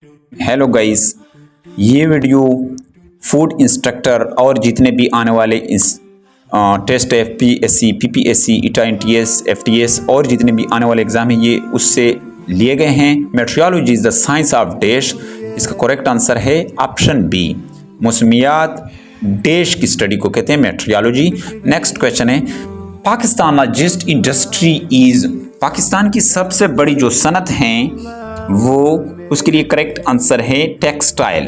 Hello guys, ये video food instructor और जितने भी आने वाले इस टेस्ट एफपीएससी, पीपीएससी, ईटाईटीएस, एफटीएस और जितने भी आने वाले एग्जाम हैं ये उससे लिए गए हैं। Meteorology is the science of dash. इसका करेक्ट आंसर है ऑप्शन बी। मौसमियात डैश की स्टडी को कहते हैं मेट्रियोलॉजी। नेक्स्ट क्वेश्चन है, Pakistan largest industry is. Pakistan की सबसे बड़ी जो सनत है वो, उसके लिए करेक्ट आंसर है टेक्सटाइल।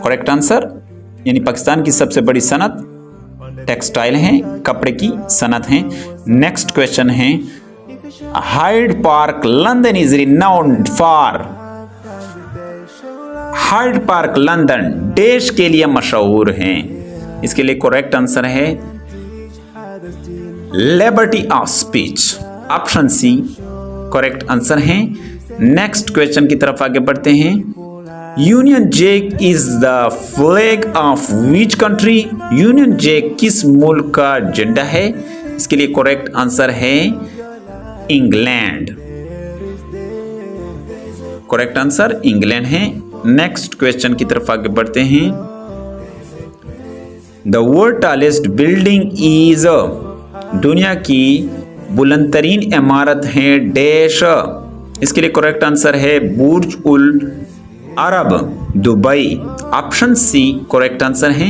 करेक्ट आंसर यानी पाकिस्तान की सबसे बड़ी सनत टेक्सटाइल है, कपड़े की सनत है। नेक्स्ट क्वेश्चन है, Hyde Park London is renowned for. Hyde Park London dash के लिए मशहूर है। इसके लिए करेक्ट आंसर है liberty of speech, option C correct answer है। नेक्स्ट क्वेश्चन की तरफ आगे बढ़ते हैं, Union Jack is the flag of which country. Union Jack किस मुल्क का झंडा है। इसके लिए करेक्ट आंसर है इंग्लैंड। करेक्ट आंसर इंग्लैंड है। नेक्स्ट क्वेश्चन की तरफ आगे बढ़ते हैं, the world tallest building is. दुनिया की बुलंदतरीन इमारत है डैश। इसके लिए करेक्ट आंसर है Burj ul Arab Dubai, option C correct answer है।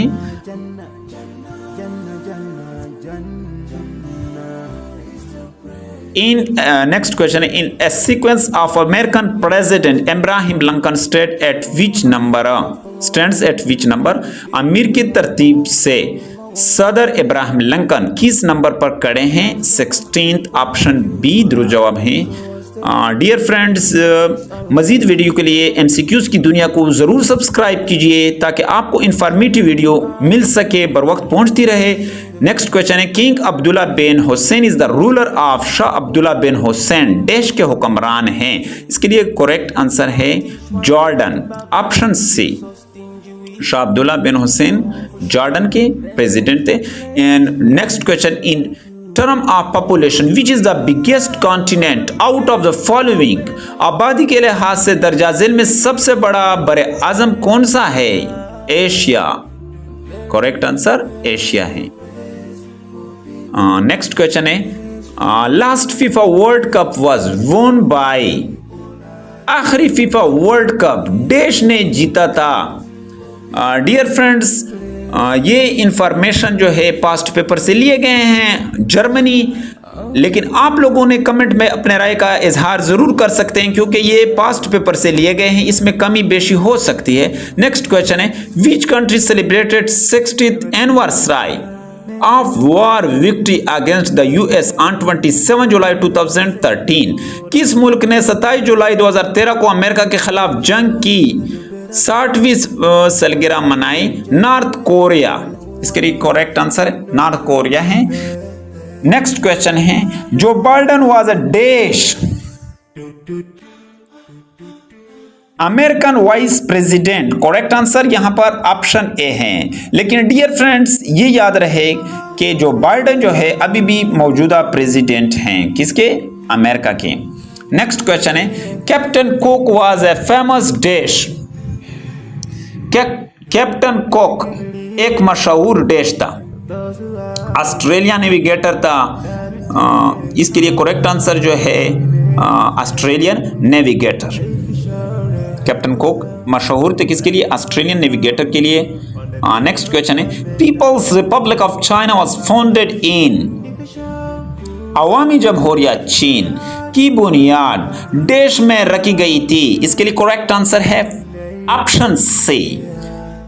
इन नेक्स्ट क्वेश्चन है, in a sequence of American president Abraham Lincoln state at which number. Stands at which number. अमेरिकी तरतीब से सदर इब्राहिम लिंकन किस नंबर पर खड़े हैं। 16th, ऑप्शन बी दुरुस्त जवाब है। डियर फ्रेंड्स, मजीद वीडियो के लिए एमसीक्यूज की दुनिया को ज़रूर सब्सक्राइब कीजिए ताकि आपको इंफॉर्मेटिव वीडियो मिल सके, बर वक्त पहुंचती रहे। नेक्स्ट क्वेश्चन है, King Abdullah bin Hussein is the ruler of. शाह अब्दुल्ला बिन हुसैन डैश के हुक्मरान हैं। इसके लिए करेक्ट आंसर है जॉर्डन, ऑप्शन सी। शाह अब्दुल्ला बिन हुसैन जॉर्डन के प्रेसिडेंट थे। And next question, in term of population which is the biggest continent out of the following. आबादी के लिहाज से दर्जा झेल में सबसे बड़ा बरे आजम कौन सा है। एशिया। करेक्ट आंसर एशिया है। नेक्स्ट क्वेश्चन है, last FIFA world cup was वोन बाय। आखिरी फीफा वर्ल्ड कप डैश ने जीता था। डियर फ्रेंड्स, ये इंफॉर्मेशन जो है पास्ट पेपर से लिए गए हैं, जर्मनी। लेकिन आप लोगों ने कमेंट में अपने राय का इजहार जरूर कर सकते हैं क्योंकि ये पास्ट पेपर से लिए गए हैं, इसमें कमी बेशी हो सकती है। नेक्स्ट क्वेश्चन है, which country celebrated 60th anniversary of war victory against the US on 27 जुलाई 2013। किस मुल्क ने 27 जुलाई 2013 को अमेरिका के खिलाफ जंग की 60वीं सालगिरह मनाई। North Korea. इसके लिए करेक्ट आंसर नॉर्थ कोरिया है। नेक्स्ट क्वेश्चन है, Joe Biden was a dash American vice president. Correct answer यहां पर ऑप्शन ए है। लेकिन डियर फ्रेंड्स, ये याद रहे कि जो बाइडेन जो है अभी भी मौजूदा प्रेसिडेंट हैं, किसके, अमेरिका के। नेक्स्ट क्वेश्चन है, captain cook was a famous dash. Captain cook एक मशहूर डैश था, ऑस्ट्रेलिया नेविगेटर था। इसके लिए करेक्ट आंसर जो है ऑस्ट्रेलियन नेविगेटर। कैप्टन कुक मशहूर थे किसके लिए, ऑस्ट्रेलियन नेविगेटर के लिए। नेक्स्ट क्वेश्चन है, People's Republic of China was founded in. अवामी जमहूरिया चीन की बुनियाद डैश में रखी गई थी। इसके लिए करेक्ट आंसर है ऑप्शन सी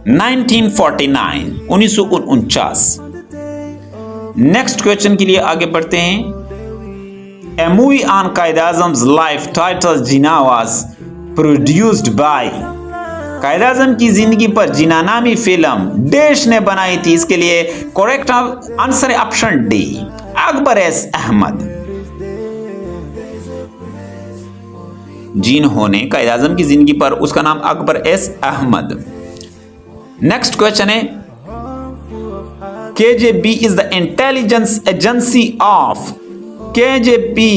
1949, 1949। नेक्स्ट क्वेश्चन के लिए आगे बढ़ते हैं, a movie on Quaid-e-Azam's life title Jinnah was produced by. Quaid-e-Azam की जिंदगी पर जिना नामी फिल्म डैश ने बनाई थी। इसके लिए करेक्ट आंसर है option D, Akbar S Ahmed. जिन्होंने कायद-ए-आज़म की जिंदगी पर, उसका नाम Akbar S Ahmed. Next question है, KGB is the intelligence agency of. KGB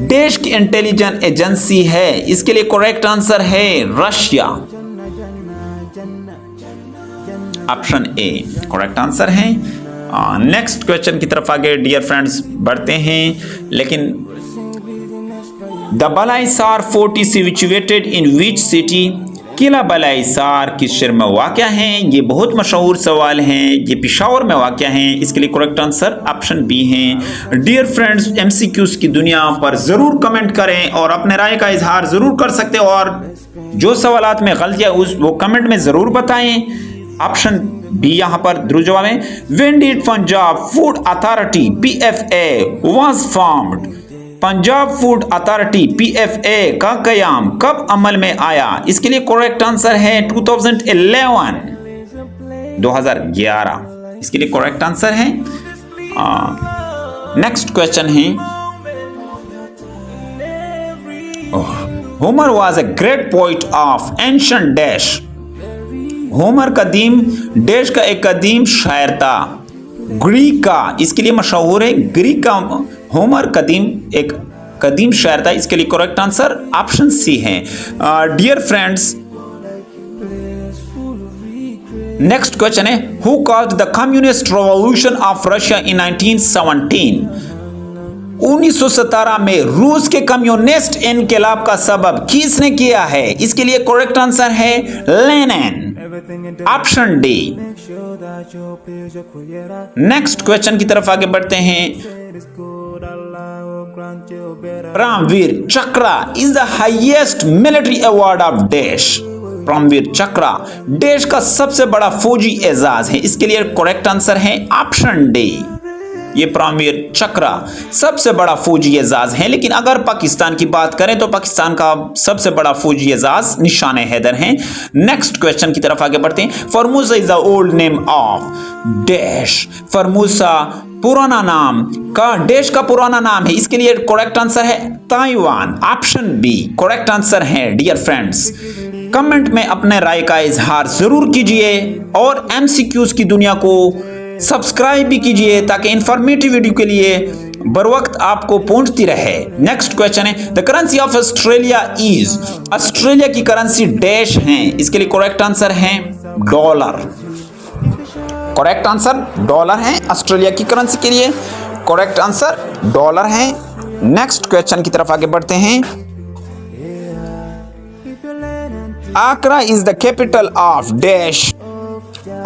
देश की इंटेलिजेंस एजेंसी है? इसके लिए करेक्ट आंसर है Russia. Option A correct answer है। नेक्स्ट क्वेश्चन की तरफ आगे डियर फ्रेंड्स बढ़ते हैं, लेकिन the Balahisar fort is situated in which city? किला बलाईसार किस शहर में वाक़या है? ये बहुत मशहूर सवाल है, ये पेशावर में वाक़या है। इसके लिए करेक्ट आंसर ऑप्शन बी है। डियर फ्रेंड्स, एमसीक्यूज की दुनिया पर ज़रूर कमेंट करें और अपने राय का इजहार ज़रूर कर सकते हैं, और जो सवालात में गलतियाँ वो कमेंट में ज़रूर बताएं। ऑप्शन बी यहाँ पर दुरुस्त जवाब है। When did Punjab food authority PFA was formed? Punjab food authority PFA का कयाम कब अमल में आया? इसके लिए करेक्ट आंसर है 2011। इसके लिए करेक्ट आंसर है। नेक्स्ट क्वेश्चन है, Homer was a great poet of ancient dash? Homer कदीम डैश का एक कदीम शायर था, ग्रीक का। इसके लिए मशहूर है ग्रीक का। होमर एक कदीम शायर था। इसके लिए करेक्ट आंसर ऑप्शन सी है। डियर फ्रेंड्स, नेक्स्ट क्वेश्चन है, who caused the communist revolution of Russia in 1917? 1917 में रूस के कम्युनिस्ट इनकलाब का सबब किसने किया है? इसके लिए करेक्ट आंसर है Lenin. Option D. Next question की तरफ आगे बढ़ते हैं। Paramvir Chakra is the highest military award of dash? Paramvir Chakra देश का सबसे बड़ा फौजी एजाज है। इसके लिए करेक्ट आंसर है ऑप्शन डी। ये परमवीर चक्र सबसे बड़ा फौजी एजाज है, लेकिन अगर पाकिस्तान की बात करें तो पाकिस्तान का सबसे बड़ा फौजी एजाज निशान हैदर है। नेक्स्ट क्वेश्चन की तरफ आगे बढ़ते हैं। Formosa is the old name of dash? Formosa पुराना नाम का डैश का पुराना नाम है। इसके लिए करेक्ट आंसर है Taiwan. Option B correct answer है। डियर फ्रेंड्स, कमेंट में अपने राय का इजहार जरूर कीजिए और एमसीक्यूज की दुनिया को सब्सक्राइब भी कीजिए ताकि इंफॉर्मेटिव वीडियो के लिए बर वक्त आपको पहुंचती रहे। नेक्स्ट क्वेश्चन है, the currency of Australia is? Australia की करेंसी डैश है? इसके लिए करेक्ट आंसर है डॉलर। करेक्ट आंसर डॉलर है। ऑस्ट्रेलिया की करेंसी के लिए करेक्ट आंसर डॉलर है। नेक्स्ट क्वेश्चन की तरफ आगे बढ़ते हैं। Accra is the capital of dash?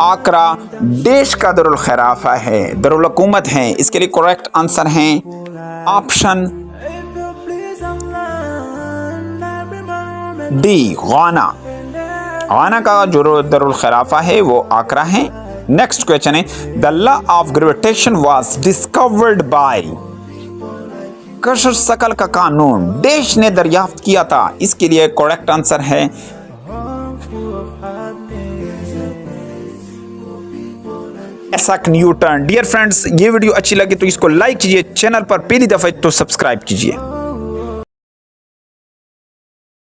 Accra देश का दरुल खिलाफा है, दरुल हुकूमत है। इसके लिए करेक्ट आंसर है ऑप्शन डी गाना। गाना का जो दरुल खिलाफा है वो आकरा है। नेक्स्ट क्वेश्चन है, the law of gravitation was discovered by? कशर शकल का कानून देश ने दरियाफ्त किया था। इसके लिए करेक्ट आंसर है आइजैक न्यूटन। डियर फ्रेंड्स, ये वीडियो अच्छी लगी तो इसको लाइक कीजिए, चैनल पर पहली दफा तो सब्सक्राइब कीजिए।